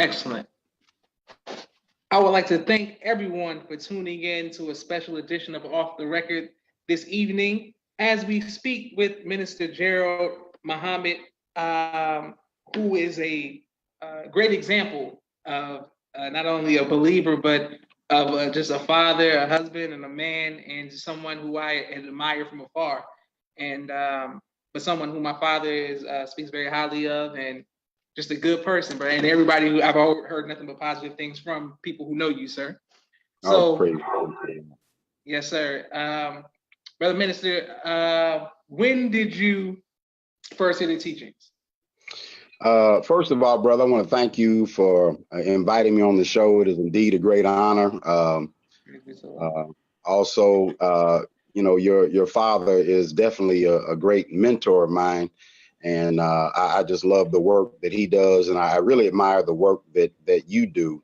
Excellent. I would like to thank everyone for tuning in to a special edition of Off the Record this evening as we speak with Minister Jerald Muhammad, who is a great example of not only a believer, but of just a father, a husband, and a man, and someone who I admire from afar. And but someone who my father speaks very highly of, and just a good person, bro. And everybody who I've heard nothing but positive things from people who know you, sir. So, yes, sir. Brother Minister, when did you first hear the teachings? First of all, brother, I want to thank you for inviting me on the show. It is indeed a great honor. Also, you know, your father is definitely a great mentor of mine. And I just love the work that he does, and I really admire the work that you do.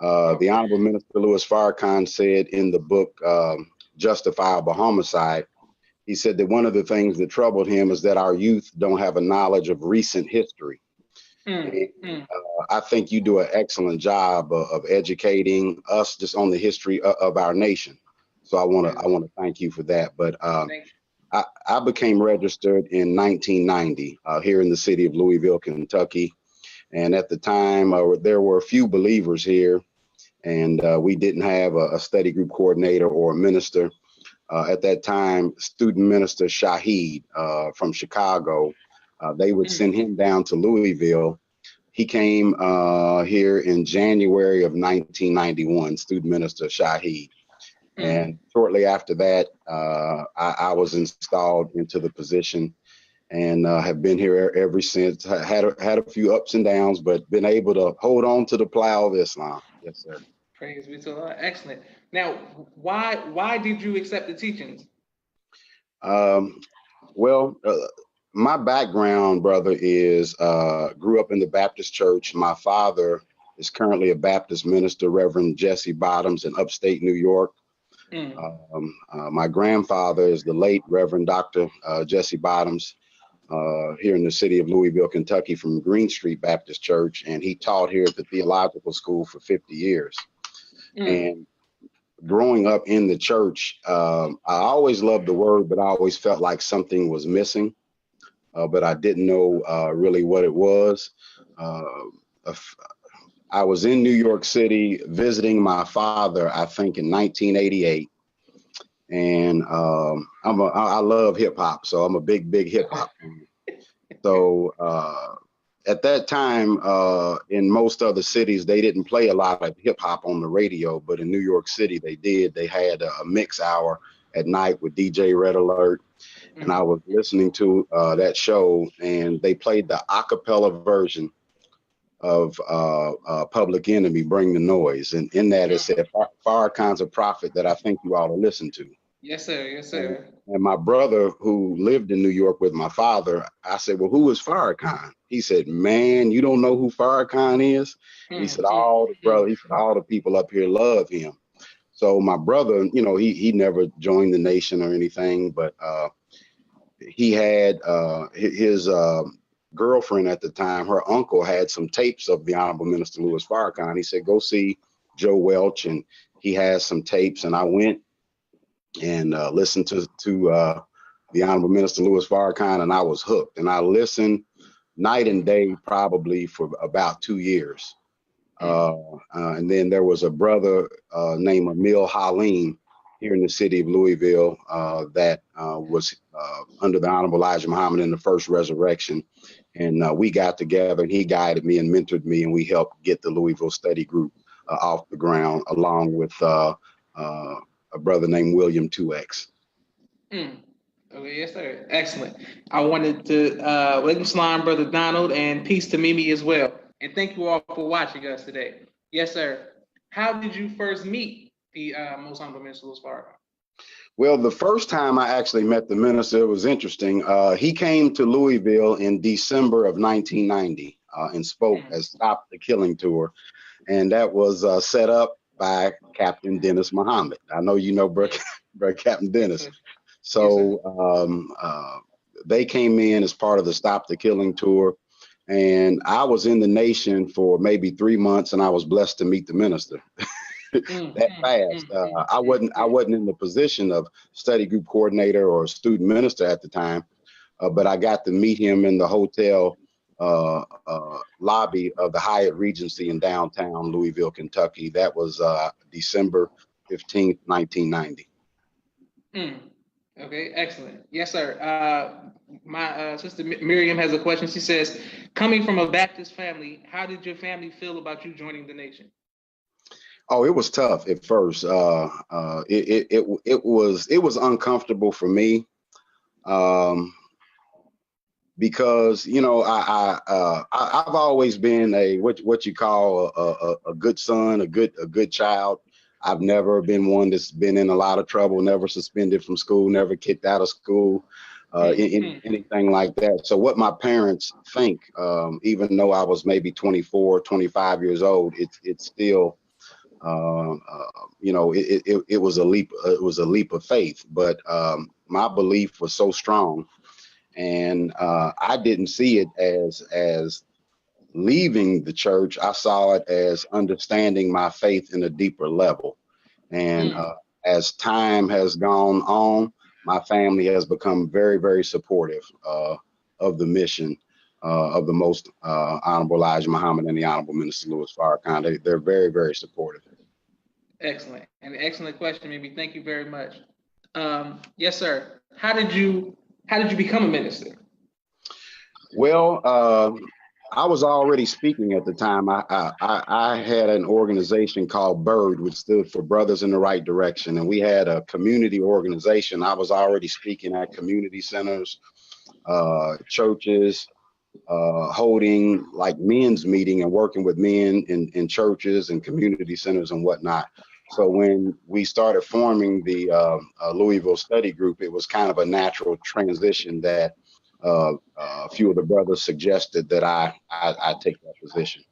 The Honorable Minister Louis Farrakhan said in the book Justifiable Homicide, he said that one of the things that troubled him is that our youth don't have a knowledge of recent history. I think you do an excellent job of educating us just on the history of our nation. So I want to thank you for that. But I became registered in 1990 here in the city of Louisville, Kentucky. And at the time, there were a few believers here, and we didn't have a study group coordinator or a minister. At that time, student minister Shahid from Chicago, they would send him down to Louisville. He came here in January of 1991, student minister Shahid. And shortly after that, I was installed into the position and have been here ever since. Had a few ups and downs, but been able to hold on to the plow of Islam. Yes, sir. Praise be to Allah. Excellent. Now, why did you accept the teachings? Well, my background, brother, is grew up in the Baptist church. My father is currently a Baptist minister, Reverend Jesse Bottoms, in upstate New York. My grandfather is the late Reverend Dr. Jesse Bottoms here in the city of Louisville, Kentucky, from Green Street Baptist Church, and he taught here at the theological school for 50 years. And growing up in the church, I always loved the word, but I always felt like something was missing, but I didn't know really what it was. I was in New York City visiting my father, I think in 1988. And I love hip hop, so I'm a big hip hop fan. So at that time, in most other cities, they didn't play a lot of hip hop on the radio, but in New York City, they did. They had a mix hour at night with DJ Red Alert. And I was listening to that show, and they played the a cappella version of Public Enemy, Bring the Noise. And in that, it said, Farrakhan's a prophet that I think you ought to listen to. Yes, sir. Yes, sir. And my brother, who lived in New York with my father, I said, well, who is Farrakhan? He said, man, you don't know who Farrakhan is? He said, all the people up here love him. So my brother, you know, he never joined the nation or anything, but he had his girlfriend at the time, her uncle had some tapes of the Honorable Minister Louis Farrakhan. He said, go see Joe Welch, and he has some tapes. And I went and listened to the Honorable Minister Louis Farrakhan, and I was hooked. And I listened night and day probably for about 2 years. And then there was a brother named Emil Halim here in the city of Louisville that was under the Honorable Elijah Muhammad in the First Resurrection. And we got together, and he guided me and mentored me, and we helped get the Louisville Study Group off the ground, along with a brother named William 2X. Okay, yes, sir. Excellent. I wanted to welcome Salam, Brother Donald, and peace to Mimi as well. And thank you all for watching us today. Yes, sir. How did you first meet the Most Honorable Minister Louis Farrakhan? Well, the first time I actually met the minister, it was interesting. He came to Louisville in December of 1990 and spoke as Stop the Killing Tour. And that was set up by Captain Dennis Muhammad. I know you know bro Captain Dennis. So they came in as part of the Stop the Killing Tour. And I was in the nation for maybe 3 months, and I was blessed to meet the minister that fast. I wasn't in the position of study group coordinator or student minister at the time, but I got to meet him in the hotel lobby of the Hyatt Regency in downtown Louisville, Kentucky. That was December 15th, 1990. Okay, excellent. Yes, sir. My sister Miriam has a question. She says, coming from a Baptist family, how did your family feel about you joining the nation? Oh, it was tough at first. It was uncomfortable for me, because I've always been a what you call a good son, a good child. I've never been one that's been in a lot of trouble, never suspended from school, never kicked out of school, anything like that. So what my parents think, even though I was maybe 24, 25 years old, it's still, it was a leap. It was a leap of faith. But my belief was so strong, and I didn't see it as leaving the church. I saw it as understanding my faith in a deeper level. And as time has gone on, my family has become very, very supportive of the mission of the Most Honorable Elijah Muhammad and the Honorable Minister Louis Farrakhan. They're very, very supportive. Excellent. An excellent question, Mimi. Thank you very much. Yes, sir. How did you become a minister? Well, I was already speaking at the time. I had an organization called BIRD, which stood for Brothers in the Right Direction. And we had a community organization. I was already speaking at community centers, churches, holding like men's meeting and working with men in churches and community centers and whatnot. So when we started forming the Louisville Study Group, it was kind of a natural transition that a few of the brothers suggested that I take that position.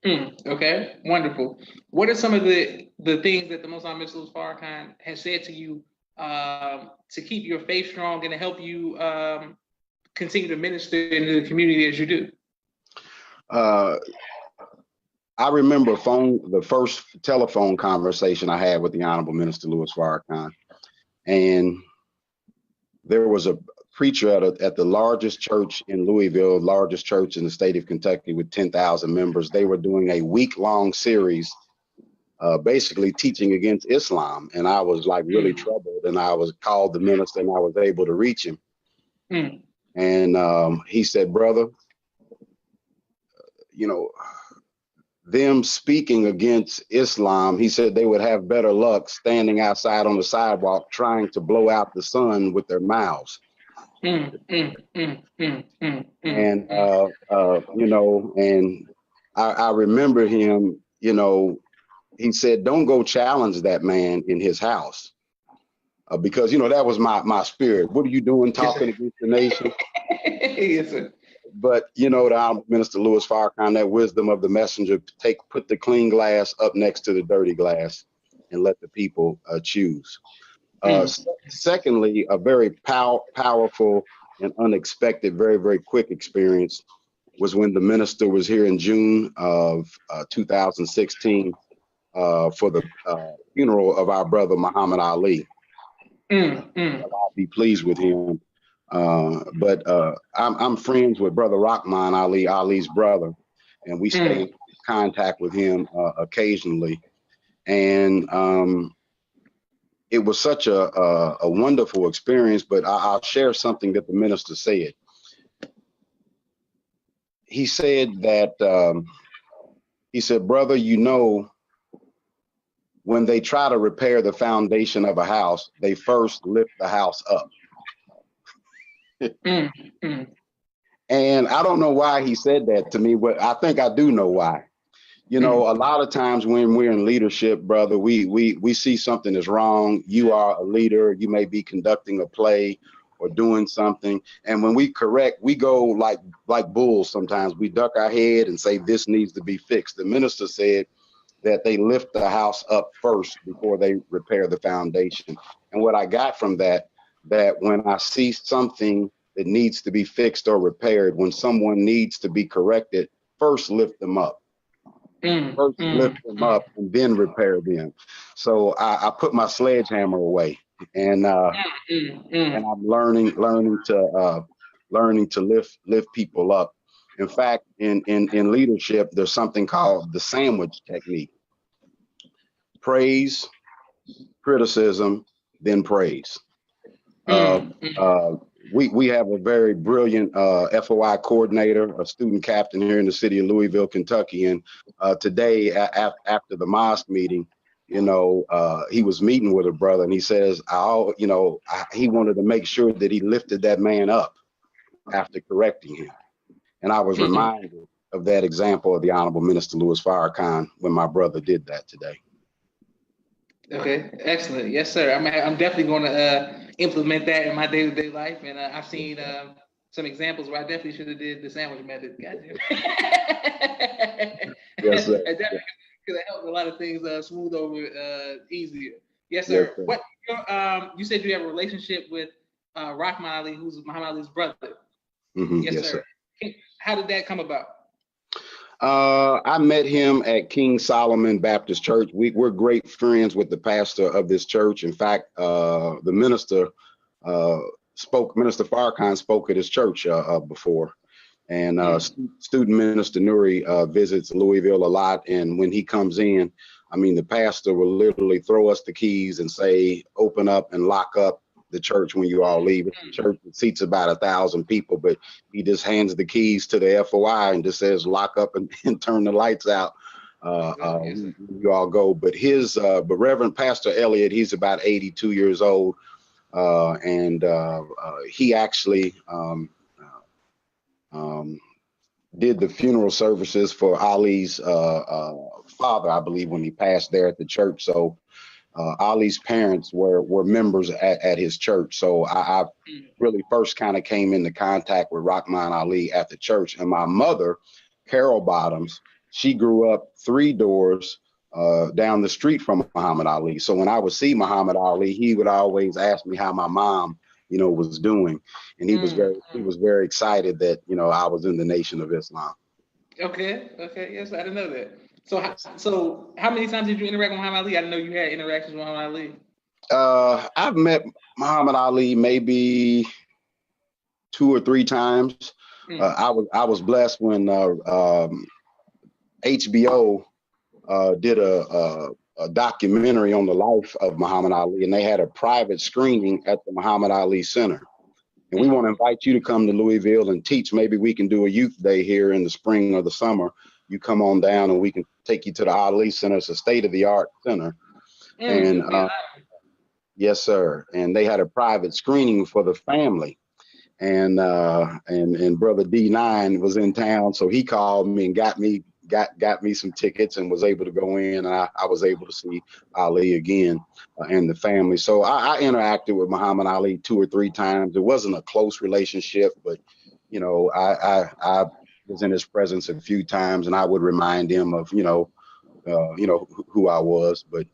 Okay, wonderful. What are some of the things that the Most Honorable Mr. Louis Farrakhan has said to you to keep your faith strong and to help you continue to minister into the community as you do? I remember the first telephone conversation I had with the Honorable Minister Louis Farrakhan, and there was a preacher at the largest church in Louisville, largest church in the state of Kentucky with 10,000 members. They were doing a week-long series, basically teaching against Islam. And I was like really troubled, and I was called the minister, and I was able to reach him. And he said, brother, them speaking against Islam, he said they would have better luck standing outside on the sidewalk trying to blow out the sun with their mouths. And I remember him, he said, don't go challenge that man in his house. Because, that was my spirit. What are you doing talking against the nation? Yes, sir. But, the Honorable Minister Louis Farrakhan, that wisdom of the messenger, put the clean glass up next to the dirty glass and let the people choose. Secondly, a very powerful and unexpected, very, very quick experience was when the minister was here in June of 2016 for the funeral of our brother Muhammad Ali. I'll be pleased with him. But I'm friends with Brother Rahman Ali, Ali's brother, and we stay in contact with him occasionally. And it was such a wonderful experience, but I'll share something that the minister said. He said that, he said, brother, when they try to repair the foundation of a house, they first lift the house up. And I don't know why he said that to me, but I think I do know why. A lot of times when we're in leadership, brother, we see something is wrong. You are a leader. You may be conducting a play or doing something. And when we correct, we go like bulls sometimes. We duck our head and say, this needs to be fixed. The minister said that they lift the house up first before they repair the foundation. And what I got from that when I see something that needs to be fixed or repaired. When someone needs to be corrected, first lift them up. First lift them up and then repair them. So I put my sledgehammer away, and I'm learning to lift people up. In fact, in leadership, there's something called the sandwich technique: praise, criticism, then praise. We have a very brilliant FOI coordinator, a student captain here in the city of Louisville, Kentucky. And today, after the mosque meeting, he was meeting with a brother, and he says, he wanted to make sure that he lifted that man up after correcting him. And I was reminded of that example of the Honorable Minister Louis Farrakhan when my brother did that today. Okay, excellent. Yes, sir. I'm definitely going to implement that in my day-to-day life, and I've seen some examples where I definitely should have did the sandwich method. Gotcha. Yes, sir. That definitely could have helped a lot of things smooth over easier. Yes, sir. Yes, sir. What you said you have a relationship with Rahman Ali, who's Muhammad Ali's brother. Yes, sir. How did that come about? I met him at King Solomon Baptist Church. We're great friends with the pastor of this church. In fact, the minister Minister Farrakhan spoke at his church before. And student minister Nuri visits Louisville a lot. And when he comes in, the pastor will literally throw us the keys and say, open up and lock up the church when you all leave. The church seats about 1,000 people, but he just hands the keys to the FOI and just says, lock up and turn the lights out. You all go. But but Reverend Pastor Elliott, he's about 82 years old. And he actually did the funeral services for Ali's father, I believe, when he passed there at the church. So Ali's parents were members at his church. So I really first kind of came into contact with Rahman Ali at the church. And my mother, Carol Bottoms, she grew up 3 doors down the street from Muhammad Ali. So when I would see Muhammad Ali, he would always ask me how my mom, was doing. And he was very excited that, I was in the Nation of Islam. Okay. Yes, I didn't know that. So how many times did you interact with Muhammad Ali? I didn't know you had interactions with Muhammad Ali. I've met Muhammad Ali maybe 2 or 3 times. I was blessed when HBO did a documentary on the life of Muhammad Ali, and they had a private screening at the Muhammad Ali Center. And we want to invite you to come to Louisville and teach. Maybe we can do a youth day here in the spring or the summer. You come on down and we can take you to the Ali Center. It's a state-of-the-art center. And yes, sir. And they had a private screening for the family. And Brother D9 was in town, so he called me and got me some tickets and was able to go in. And I was able to see Ali again and the family. So I interacted with Muhammad Ali 2 or 3 times. It wasn't a close relationship, but I was in his presence a few times, and I would remind him of who I was. But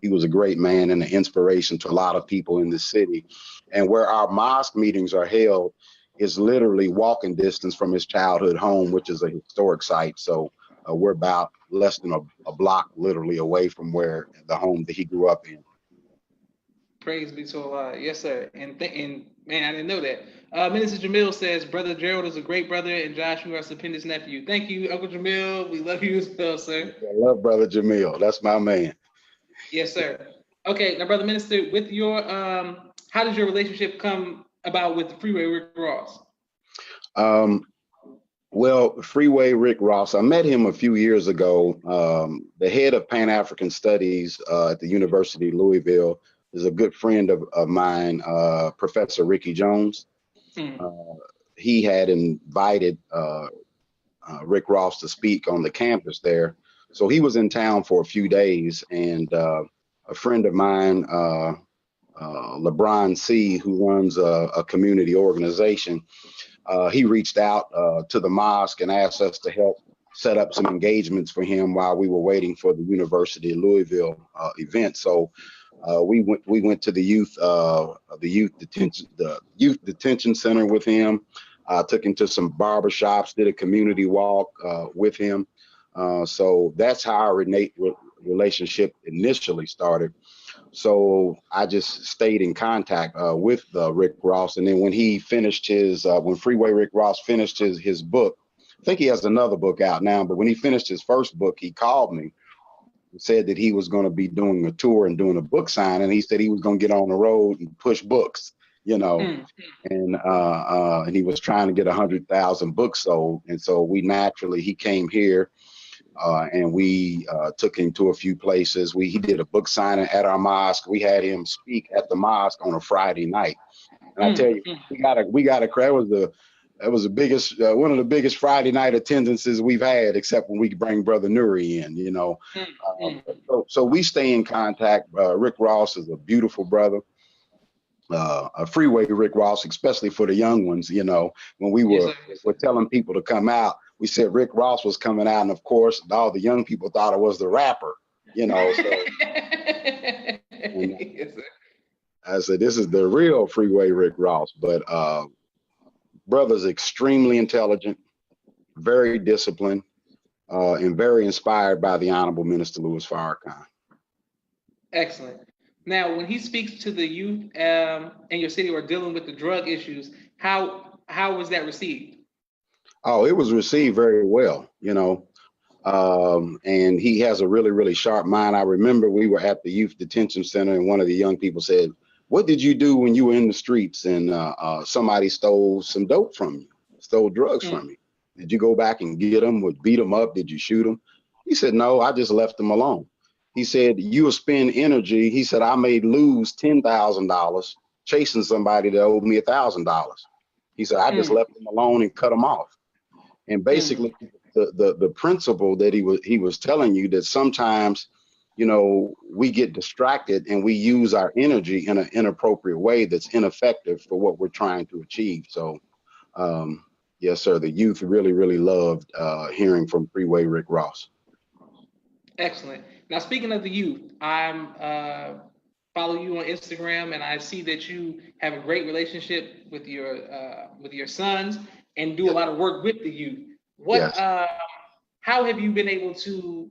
he was a great man and an inspiration to a lot of people in the city. And where our mosque meetings are held is literally walking distance from his childhood home, which is a historic site. So we're about less than a block literally away from where the home that he grew up in. Praise be to Allah. Yes, sir. And man, I didn't know that. Minister Jamil says, Brother Jerald is a great brother, and Josh, you are a stupendous nephew. Thank you, Uncle Jamil. We love you as well, sir. I love Brother Jamil. That's my man. Yes, sir. Okay, now, Brother Minister, with your how does your relationship come about with Freeway Rick Ross? Well, Freeway Rick Ross, I met him a few years ago. The head of Pan-African Studies at the University of Louisville is a good friend of mine, Professor Ricky Jones. He had invited Rick Ross to speak on the campus there. So he was in town for a few days, and a friend of mine, LeBron C., who runs a community organization, he reached out to the mosque and asked us to help set up some engagements for him while we were waiting for the University of Louisville event. So We went to the youth detention center with him. Took him to some barber shops, did a community walk with him. So that's how our relationship initially started. So I just stayed in contact with Rick Ross, and then when he finished when Freeway Rick Ross finished his book, I think he has another book out now. But when he finished his first book, he called me and said that he was going to be doing a tour and doing a book sign, and he said he was going to get on the road and push books, and he was trying to get 100,000 books sold, and so he came here. And we took him to a few places. He did a book signing at our mosque. We had him speak at the mosque on a Friday night. And I tell you, we got a crowd. That was the biggest, one of the biggest Friday night attendances we've had, except when we bring Brother Nuri in. So we stay in contact. Rick Ross is a beautiful brother. A Freeway Rick Ross, especially for the young ones, when we were telling people to come out, we said Rick Ross was coming out, and of course, all the young people thought it was the rapper, So I said, this is the real Freeway Rick Ross. But brother's extremely intelligent, very disciplined, and very inspired by the Honorable Minister Louis Farrakhan. Excellent. Now, when he speaks to the youth in your city who are dealing with the drug issues, how was that received? Oh, it was received very well, and he has a really, really sharp mind. I remember we were at the youth detention center, and one of the young people said, "What did you do when you were in the streets and somebody stole some dope from you, stole drugs from you? Did you go back and get them, or beat them up? Did you shoot them?" He said, "No, I just left them alone." He said, "You will spend energy." He said, "I may lose $10,000 chasing somebody that owed me $1,000. He said, "I just left them alone and cut them off." And basically, the principle that he was telling you, that sometimes, we get distracted and we use our energy in an inappropriate way that's ineffective for what we're trying to achieve. So, yes, sir, the youth really, really loved hearing from Freeway Rick Ross. Excellent. Now, speaking of the youth, I'm follow you on Instagram, and I see that you have a great relationship with your sons and do a lot of work with the youth. How have you been able to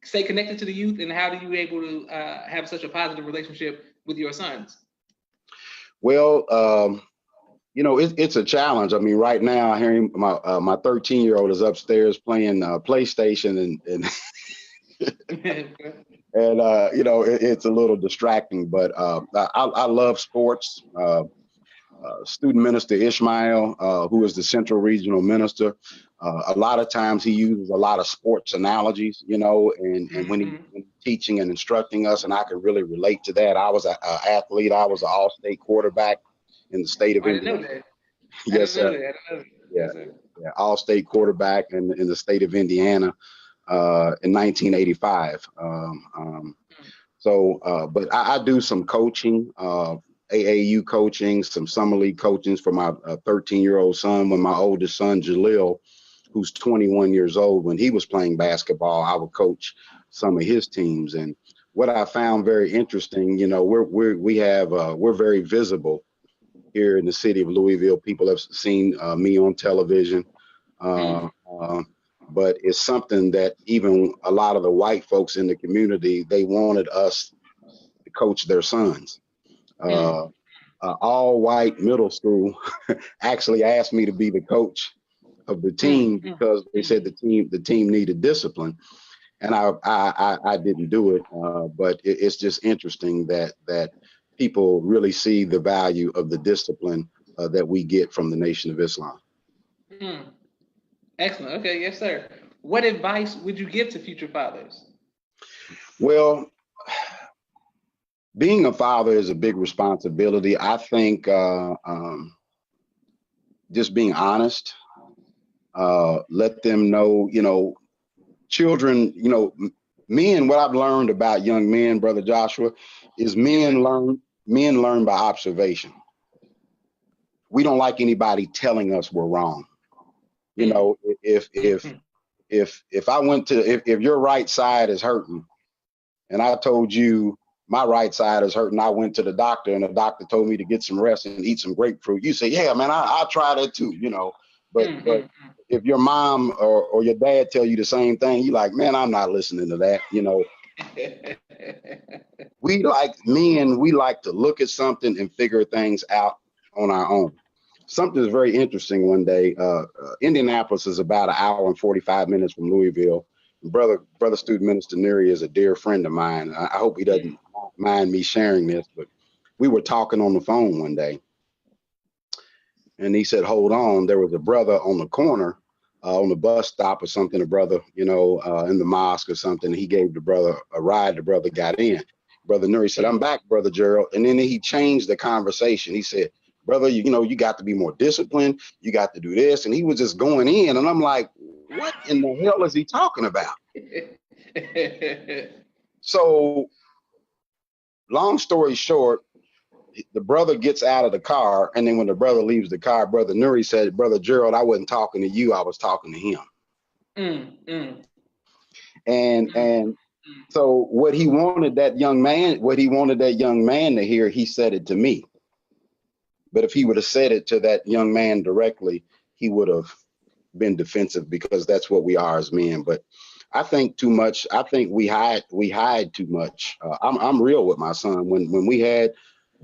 stay connected to the youth, and how do you able to have such a positive relationship with your sons? Well, it's a challenge. I mean, right now, hearing my 13-year-old is upstairs playing PlayStation and and it's a little distracting, but I love sports. Student Minister Ishmael, who is the Central Regional Minister, a lot of times he uses a lot of sports analogies, and when he's teaching and instructing us, and I can really relate to that. I was an athlete. I was an all-state quarterback in the state of Indiana. Yes, sir. Yeah, all-state quarterback in the state of Indiana in 1985. But I do some coaching, AAU coaching, some summer league coaching for my 13-year-old son. When my oldest son, Jerald, who's 21 years old, when he was playing basketball, I would coach some of his teams. And what I found very interesting, we're very visible here in the city of Louisville. People have seen me on television, but it's something that even a lot of the white folks in the community, they wanted us to coach their sons. All white middle school actually asked me to be the coach of the team because they said the team needed discipline, and I didn't do it. But it's just interesting that people really see the value of the discipline that we get from the Nation of Islam. Excellent. Okay, yes, sir. What advice would you give to future fathers? Well, being a father is a big responsibility. I think just being honest, let them know, children, men, what I've learned about young men, Brother Joshua, is men learn by observation. We don't like anybody telling us we're wrong. If I went to, if your right side is hurting and I told you my right side is hurting. I went to the doctor and the doctor told me to get some rest and eat some grapefruit. You say, yeah, man, I'll try that too, you know. But if your mom or your dad tell you the same thing, you like, man, I'm not listening to that, you know. We like to look at something and figure things out on our own. Something is very interesting one day. Indianapolis is about an hour and 45 minutes from Louisville. Brother Student Minister Neary is a dear friend of mine. I hope he doesn't mind me sharing this, but we were talking on the phone one day. And he said, hold on, there was a brother on the corner, on the bus stop or something, a brother, you know, in the mosque or something. He gave the brother a ride. The brother got in. Brother Neary said, I'm back, Brother Jerald. And then he changed the conversation. He said, brother, you know, you got to be more disciplined. You got to do this. And he was just going in. And I'm like, what in the hell is he talking about? So long story short, the brother gets out of the car. And then when the brother leaves the car, Brother Neary said, Brother Jerald, I wasn't talking to you. I was talking to him. And so what he wanted that young man to hear, he said it to me. But if he would have said it to that young man directly, he would have been defensive, because that's what we are as men. But I think too much. I think we hide too much. I'm real with my son. When we had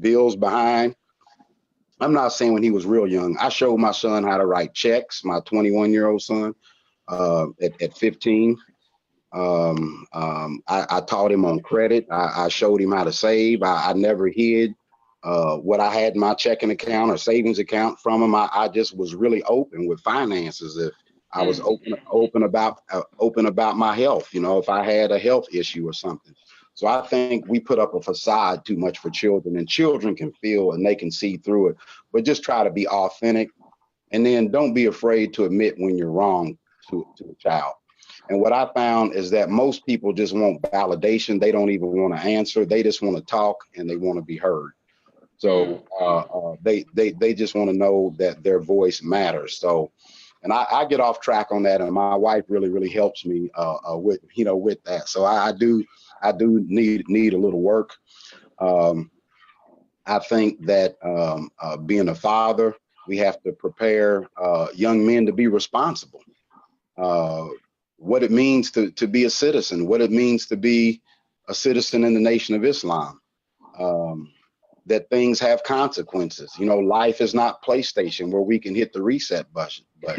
bills behind, I'm not saying when he was real young. I showed my son how to write checks. My 21-year-old son, at 15. I taught him on credit. I showed him how to save. I never hid what I had in my checking account or savings account from him. I just was really open with finances. If I was open about my health, you know, if I had a health issue or something. So I think we put up a facade too much for children, and children can feel and they can see through it. But just try to be authentic, and then don't be afraid to admit when you're wrong to a child. And what I found is that most people just want validation. They don't even want to answer. They just want to talk and they want to be heard. So they just want to know that their voice matters. So, and I get off track on that, and my wife really helps me with that. So I do need a little work. I think that being a father, we have to prepare young men to be responsible. What it means to be a citizen, what it means to be a citizen in the Nation of Islam, that things have consequences. You know, life is not PlayStation where we can hit the reset button, but,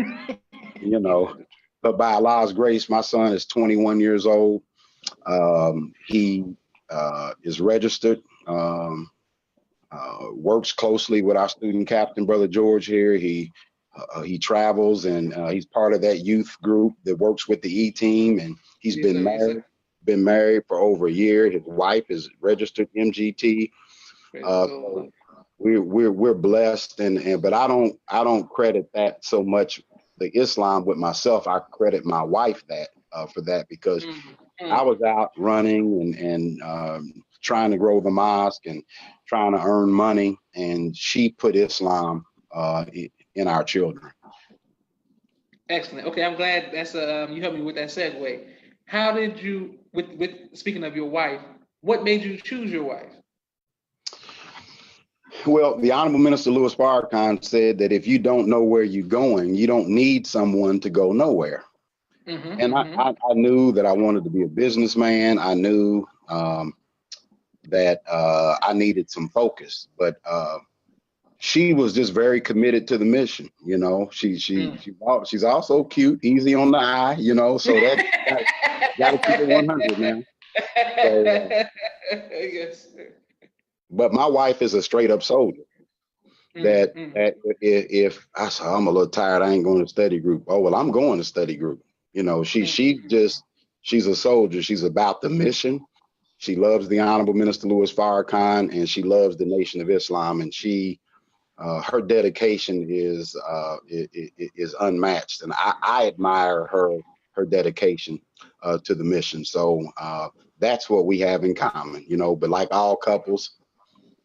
you know, but by Allah's grace, my son is 21 years old. He is registered, works closely with our student captain, Brother George here. He travels, and he's part of that youth group that works with the E-team, and he's been married for over a year. His wife is registered MGT. So we're blessed, but I don't credit that so much, the Islam, with myself. I credit my wife for that, because I was out running and trying to grow the mosque and trying to earn money, and she put Islam in our children. Excellent. Okay, I'm glad that's you helped me with that segue. How did you, with speaking of your wife, what made you choose your wife? Well, the Honorable Minister Louis Farrakhan said that if you don't know where you're going, you don't need someone to go nowhere. I knew that I wanted to be a businessman. I knew that I needed some focus, but she was just very committed to the mission. You know, she's also cute, easy on the eye. You know, so that got to keep it 100 now. So, yes. But my wife is a straight up soldier. That if I say I'm a little tired, I ain't going to study group. Oh well, I'm going to study group. You know, she's a soldier. She's about the mission. She loves the Honorable Minister Louis Farrakhan, and she loves the Nation of Islam, and her dedication is unmatched, and I admire her dedication to the mission. So that's what we have in common, you know. But like all couples,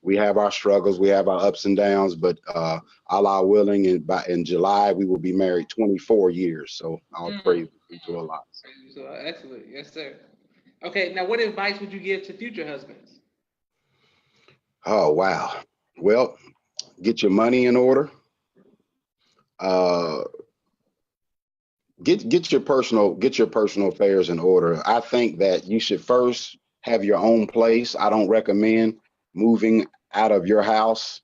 we have our struggles, we have our ups and downs. But Allah willing, in July we will be married 24 years. So I'll praise to Allah. So excellent, yes sir. Okay, now what advice would you give to future husbands? Oh, wow. Well, get your money in order. Uh, get your personal affairs in order. I think that you should first have your own place. I don't recommend moving out of your house,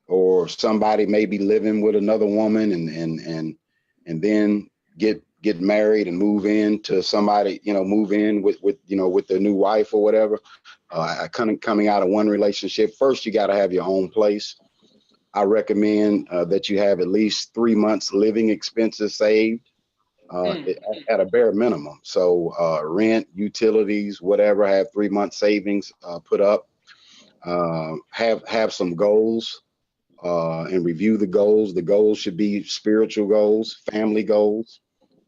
or somebody may be living with another woman and then get married and move in to somebody, move in with their new wife or whatever. Coming out of one relationship, first you got to have your own place. I recommend that you have at least 3 months living expenses saved, Mm. at a bare minimum. So rent, utilities, whatever, have 3 months savings put up. Have some goals, and review the goals. The goals should be spiritual goals, family goals,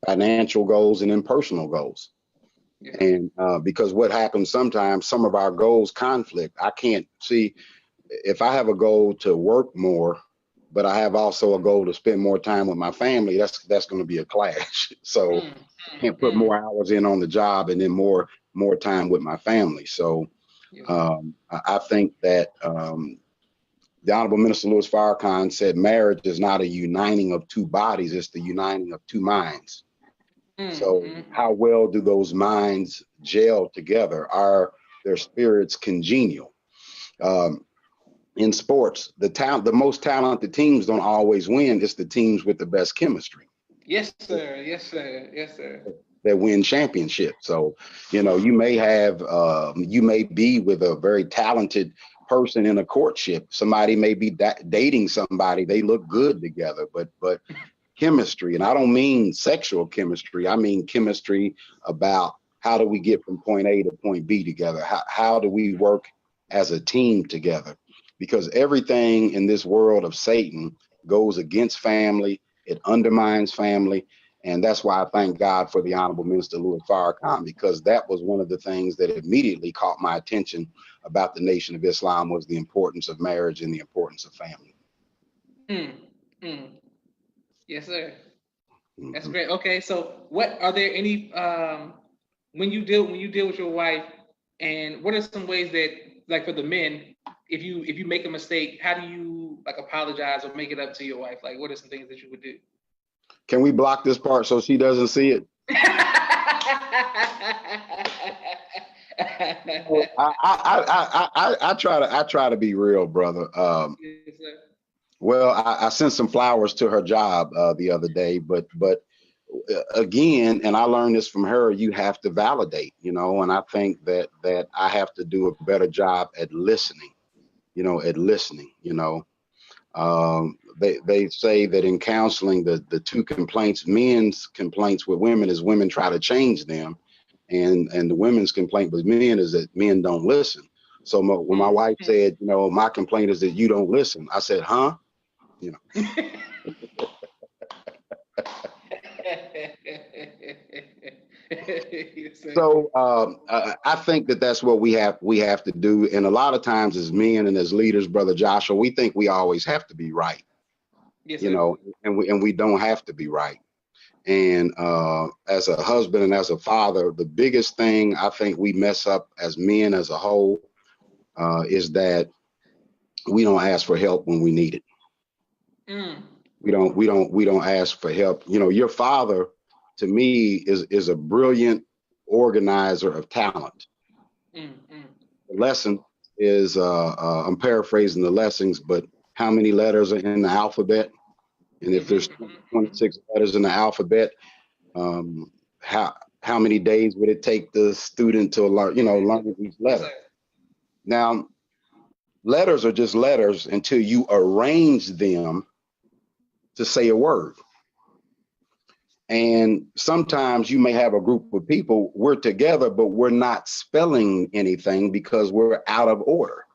financial goals, and then personal goals. Yes, sir. And because what happens sometimes, some of our goals conflict. I can't see if I have a goal to work more, but I have also a goal to spend more time with my family. That's going to be a clash. So Mm, I mm, can't put mm. more hours in on the job and then more time with my family. So Yes, sir. I think that the Honorable Minister Louis Farrakhan said marriage is not a uniting of two bodies, it's the uniting of two minds. Mm, So mm. how well do those minds gel together? Are their spirits congenial? Um, in sports, the most talented teams don't always win. It's the teams with the best chemistry Yes, sir. Yes, sir. Yes, sir. that win championships. So, you may be with a very talented person in a courtship. Somebody may be dating somebody. They look good together, but chemistry, and I don't mean sexual chemistry. I mean chemistry about how do we get from point A to point B together? How do we work as a team together? Because everything in this world of Satan goes against family. It undermines family. And that's why I thank God for the Honorable Minister Louis Farrakhan, because that was one of the things that immediately caught my attention about the Nation of Islam, was the importance of marriage and the importance of family. Mm, mm. Yes, sir. That's Mhm. great. Okay, so what are there any when you deal with your wife, and what are some ways that, like, for the men, if you make a mistake, how do you, like, apologize or make it up to your wife? Like, what are some things that you would do? Can we block this part so she doesn't see it? Well, I try to be real, brother. Yes, sir. Well, I sent some flowers to her job the other day, but again, and I learned this from her, you have to validate, and I think that I have to do a better job at listening, at listening. They say that in counseling, the two complaints, men's complaints with women is women try to change them, and the women's complaint with men is that men don't listen. So when my wife said, my complaint is that you don't listen, I said, huh? You know. Yes, sir. So I think that that's what we have to do, and a lot of times as men and as leaders, brother Joshua, we think we always have to be right, Yes, sir. and we don't have to be right. And as a husband and as a father, the biggest thing I think we mess up as men as a whole is that we don't ask for help when we need it. Mm. We don't ask for help. Your father, to me, is a brilliant organizer of talent. Mm, mm. The lesson is I'm paraphrasing the lessons, but how many letters are in the alphabet? And if there's Mhm, mhm, mhm. 26 letters in the alphabet, um, how many days would it take the student to learn each Yes, letter? sir. Now, letters are just letters until you arrange them to say a word. And sometimes you may have a group of people, we're together, but we're not spelling anything because we're out of order.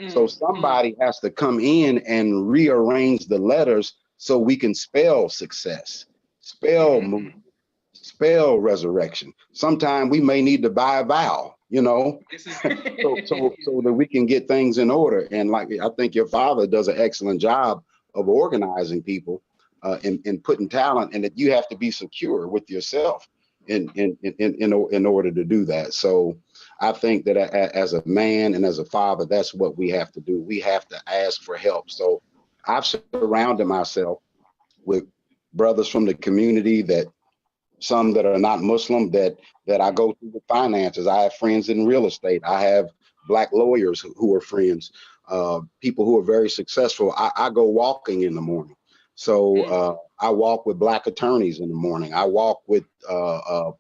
So Mm, mm. somebody has to come in and rearrange the letters so we can spell success, spell Mhm, movement, mhm. spell resurrection. Sometime we may need to buy a vowel, Yes, sir. so that we can get things in order. And like I think your father does an excellent job of organizing people and putting talent, and that you have to be secure with yourself in order to do that. So I think that as a man and as a father, that's what we have to do. We have to ask for help. So I've surrounded myself with brothers from the community, that some that are not Muslim, that I go through with finances. I have friends in real estate. I have Black lawyers who are friends, people who are very successful. I go walking in the morning. So I walk with Black attorneys in the morning. I walk with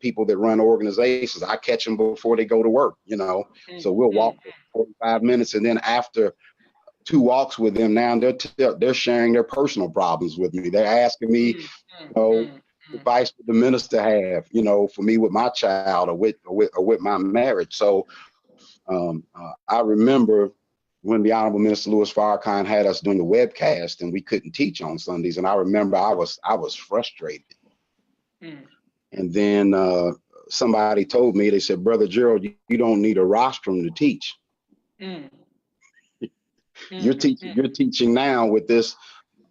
people that run organizations. I catch them before they go to work, you know. So we'll walk for 45 minutes, and then after 2 walks with them, now they're sharing their personal problems with me. They're asking me, you know, advice would the minister have, you know, for me with my child, or with my marriage. So I remember when the Honorable Minister Louis Farrakhan had us doing the webcast, and we couldn't teach on Sundays. And I remember I was frustrated. And then somebody told me, they said, Brother Jerald, you don't need a rostrum to teach. You're teaching now with this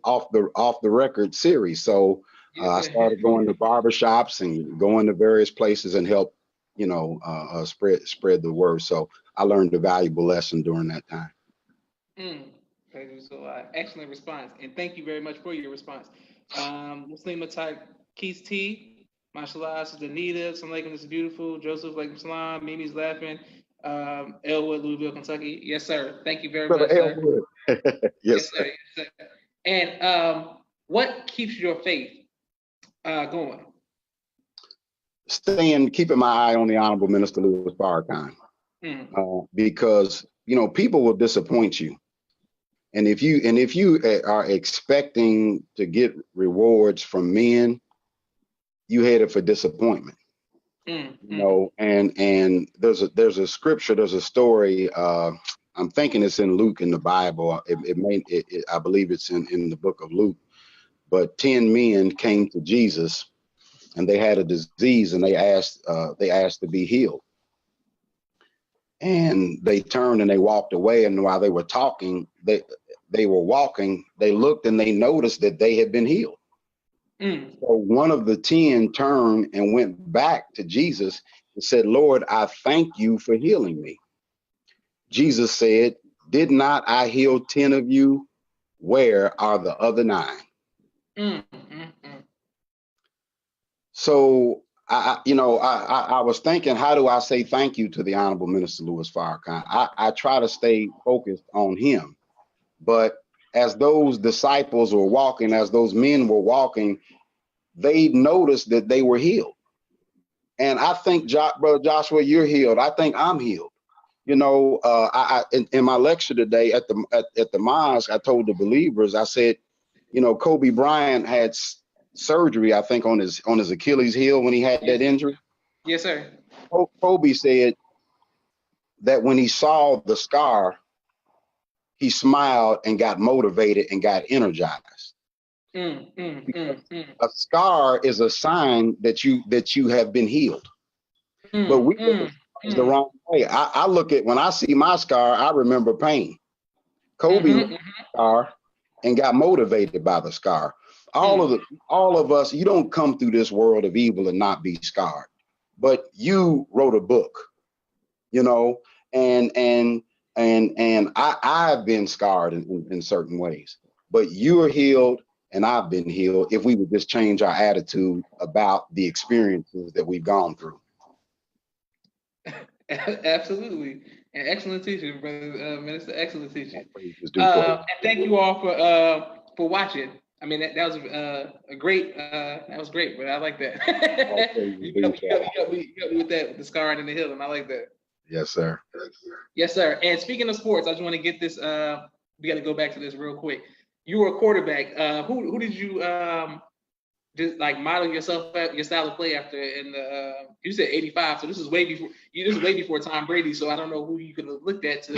off the record series. So I started going to barbershops and going to various places and help, you know, spread the word. So I learned a valuable lesson during that time. So excellent response, and thank you very much for your response. Muslima type Keith T, mashallah, Sister Anita, Assalamu alaikum, this is beautiful. Joseph, alaikum salam, Mimi's laughing. Elwood, Louisville, Kentucky. Yes, sir. Thank you very much, sir. Yes, sir. Yes, sir. And what keeps your faith going? Keeping my eye on the Honorable Minister Louis Farrakhan, because, you know, people will disappoint you, and if you are expecting to get rewards from men, you headed for disappointment. You know, and there's a scripture, there's a story. I'm thinking it's in Luke in the Bible. I believe it's in the book of Luke. But 10 men came to Jesus, and they had a disease, and they asked to be healed. And they turned and they walked away. And while they were talking, they were walking. They looked and they noticed that they had been healed. So one of the 10 turned and went back to Jesus and said, Lord, I thank you for healing me. Jesus said, did not I heal 10 of you? Where are the other 9? So I was thinking, how do I say thank you to the Honorable Minister Louis Farrakhan? I try to stay focused on him. But as those disciples were walking, as those men were walking, they noticed that they were healed. And I think, Brother Joshua, you're healed. I think I'm healed. You know, in my lecture today at the mosque, I told the believers, I said, you know, Kobe Bryant had surgery, I think, on his Achilles heel when he had that injury. Yes, sir. Kobe said that when he saw the scar, he smiled and got motivated and got energized. A scar is a sign that you have been healed. But we look at the wrong way. I look at, when I see my scar, I remember pain. Kobe looked at the scar and got motivated by the scar. All of us, you don't come through this world of evil and not be scarred. But you wrote a book, you know, and I've been scarred in certain ways. But you are healed and I've been healed if we would just change our attitude about the experiences that we've gone through. Absolutely. And excellent teaching, Brother Minister. Excellent teaching. And thank you all for watching. I mean, that was a great. That was great, but I like that. You got me with that, the scarring and the healing. I like that. Yes, sir. Yes, sir. And speaking of sports, I just want to get this. We got to go back to this real quick. You were a quarterback. Who did you just like model your style of play after? In the you said 85, so this is way before Tom Brady. So I don't know who you could have looked at to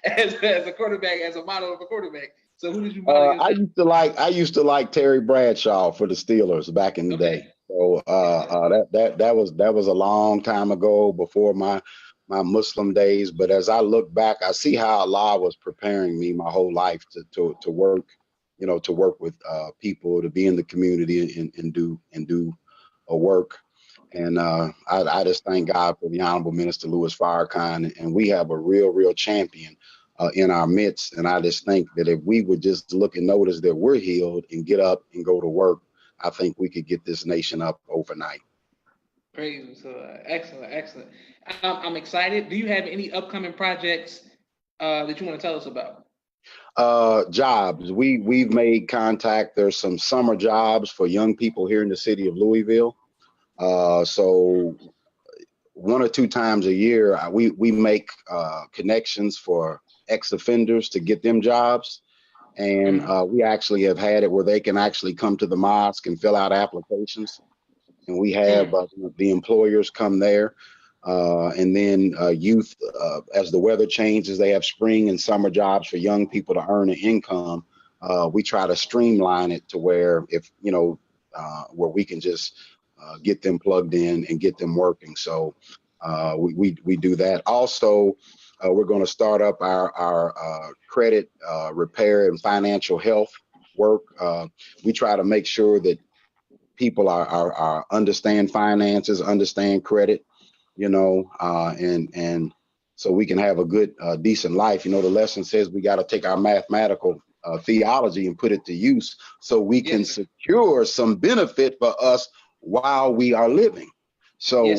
as a quarterback, as a model of a quarterback. So who did you model? I used to like Terry Bradshaw for the Steelers back in the day. So that was a long time ago, before my Muslim days. But as I look back, I see how Allah was preparing me my whole life to work, you know, to work with people, to be in the community and do a work. And I just thank God for the Honorable Minister Louis Farrakhan, and we have a real champion in our midst. And I just think that if we would just look and notice that we're healed and get up and go to work, I think we could get this nation up overnight. Praise. So excellent. I'm excited. Do you have any upcoming projects that you want to tell us about? Jobs. We've made contact. There's some summer jobs for young people here in the city of Louisville. So 1 or 2 times a year, we make connections for ex-offenders to get them jobs. And we actually have had it where they can actually come to the mosque and fill out applications. And we have the employers come there. And then youth, as the weather changes, they have spring and summer jobs for young people to earn an income. We try to streamline it to where where we can just get them plugged in and get them working. So we do that. Also, we're going to start up our credit repair and financial health work. We try to make sure that people are understand finances, understand credit, and so we can have a good, decent life. The lesson says we got to take our mathematical theology and put it to use so we can secure some benefit for us while we are living. So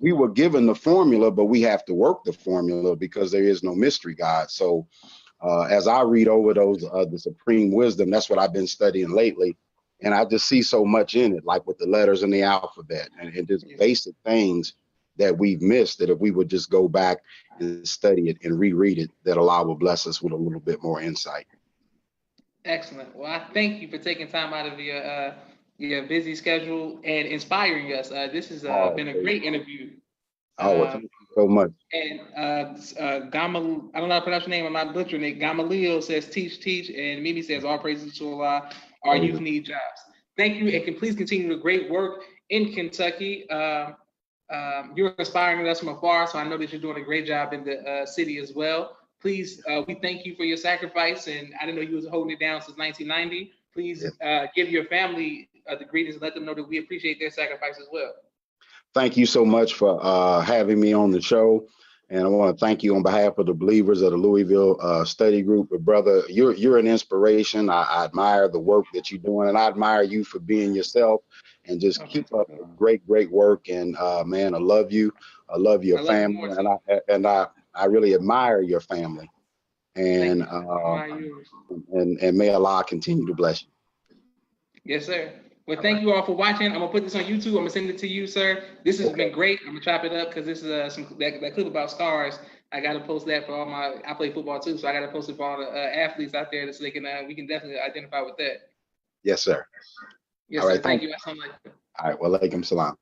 we were given the formula, but we have to work the formula because there is no mystery God. So as I read over those, the supreme wisdom, that's what I've been studying lately. And I just see so much in it, like with the letters in the alphabet and just basic things that we've missed, that if we would just go back and study it and reread it, that Allah will bless us with a little bit more insight. Excellent. Well, I thank you for taking time out of your busy schedule and inspiring us. This has been a great interview. Well, thank you so much. And Gamal, I don't know how to pronounce your name, I'm not butchering it. Gamaliel says, teach, and Mimi says, all praises to Allah. Our youth need jobs. Thank you, and please continue the great work in Kentucky. You're inspiring us from afar, so I know that you're doing a great job in the city as well. Please, we thank you for your sacrifice, and I didn't know you was holding it down since 1990. Please give your family the greetings and let them know that we appreciate their sacrifice as well. Thank you so much for having me on the show. And I want to thank you on behalf of the believers of the Louisville Study Group. But brother, you're an inspiration. I admire the work that you're doing, and I admire you for being yourself and just keep up the great work. And man, I love you. I love your family, and I really admire your family. And and may Allah continue to bless you. Yes, sir. Well, thank you all for watching. I'm gonna put this on YouTube. I'm gonna send it to you, sir. This has been great. I'm gonna chop it up because this is that clip about stars. I gotta post that for all I play football too, so I gotta post it for all the athletes out there so they can we can definitely identify with that. Yes, sir. Yes, all right, sir. Thank you. All right. Well, alaikum salam.